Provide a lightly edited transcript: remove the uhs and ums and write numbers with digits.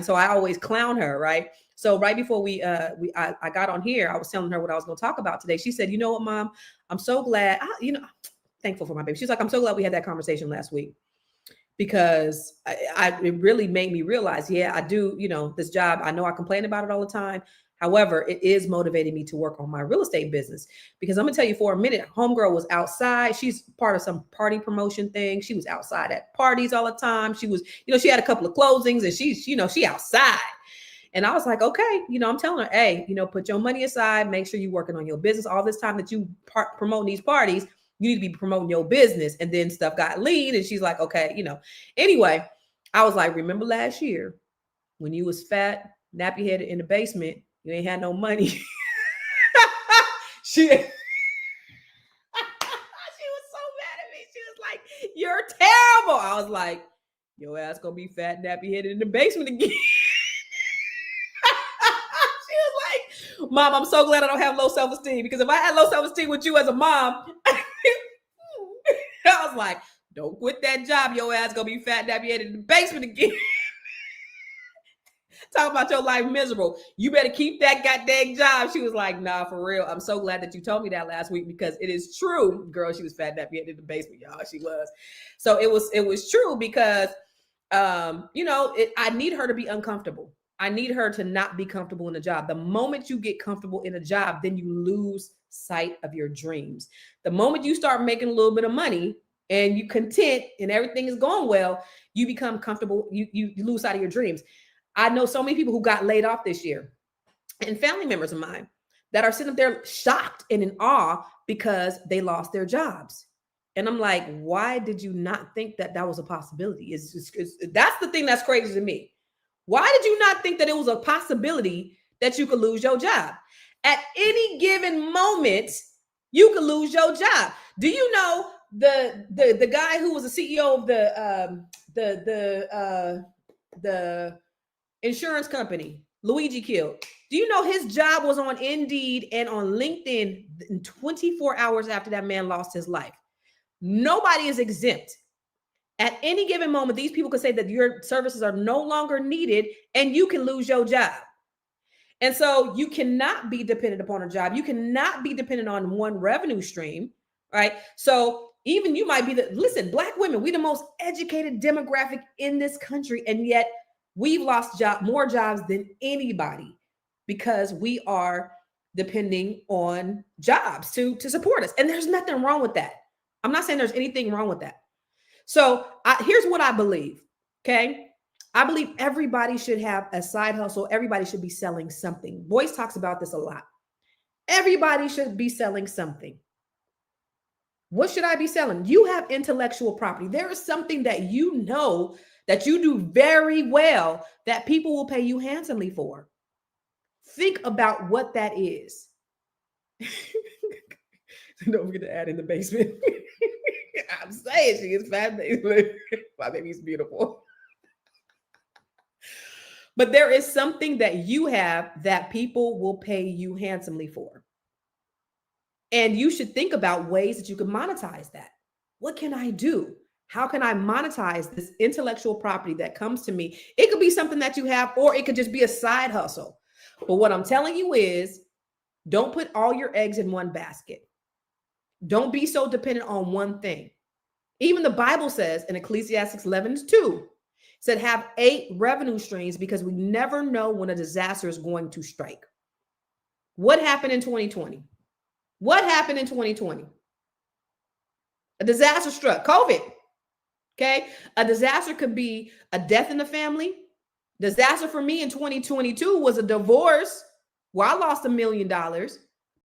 so I always clown her, right? So right before I got on here, I was telling her what I was going to talk about today. She said, "You know what, Mom? I'm so glad. Thankful for my baby." She's like, "I'm so glad we had that conversation last week because it really made me realize, yeah, I do. This job. I know I complain about it all the time. However, it is motivating me to work on my real estate business because I'm gonna tell you for a minute, homegirl was outside. She's part of some party promotion thing. She was outside at parties all the time. She was, she had a couple of closings and she outside. And I was like, okay, I'm telling her, hey, put your money aside, make sure you're working on your business. All this time that you promote these parties, you need to be promoting your business. And then stuff got lean. And she's like, okay, Anyway, I was like, remember last year when you was fat, nappy headed in the basement, you ain't had no money. she was so mad at me. She was like, you're terrible. I was like, your ass gonna be fat, nappy headed in the basement again. Mom, I'm so glad I don't have low self-esteem because if I had low self-esteem with you as a mom, I was like, don't quit that job. Your ass gonna be fat, nappy headed in the basement again. Talk about your life miserable. You better keep that goddamn job. She was like, nah, for real. I'm so glad that you told me that last week because it is true. Girl, she was fat, nappy headed in the basement, y'all. She was. So it was true because, I need her to be uncomfortable. I need her to not be comfortable in a job. The moment you get comfortable in a job, then you lose sight of your dreams. The moment you start making a little bit of money and you content and everything is going well, you become comfortable. You lose sight of your dreams. I know so many people who got laid off this year and family members of mine that are sitting up there shocked and in awe because they lost their jobs. And I'm like, why did you not think that was a possibility? That's the thing that's crazy to me. Why did you not think that it was a possibility that you could lose your job? At any given moment, you could lose your job. Do you know the guy who was the CEO of the insurance company, Luigi killed? Do you know his job was on Indeed and on LinkedIn in 24 hours after that man lost his life? Nobody is exempt. At any given moment, these people could say that your services are no longer needed and you can lose your job. And so you cannot be dependent upon a job. You cannot be dependent on one revenue stream, right? So even you might be listen, Black women, we the most educated demographic in this country. And yet we've lost more jobs than anybody because we are depending on jobs to support us. And there's nothing wrong with that. I'm not saying there's anything wrong with that. So here's what I believe, okay? I believe everybody should have a side hustle. Everybody should be selling something. Boyce talks about this a lot. Everybody should be selling something. What should I be selling? You have intellectual property. There is something that you know that you do very well that people will pay you handsomely for. Think about what that is. Don't forget to add in the basement. I'm saying she is fat. My baby's beautiful. But there is something that you have that people will pay you handsomely for. And you should think about ways that you can monetize that. What can I do? How can I monetize this intellectual property that comes to me? It could be something that you have, or it could just be a side hustle. But what I'm telling you is, don't put all your eggs in one basket. Don't be so dependent on one thing. Even the Bible says in Ecclesiastes 11:2, said have 8 revenue streams because we never know when a disaster is going to strike. What happened in 2020? What happened in 2020? A disaster struck, COVID. Okay. A disaster could be a death in the family. Disaster for me in 2022 was a divorce where I lost $1 million.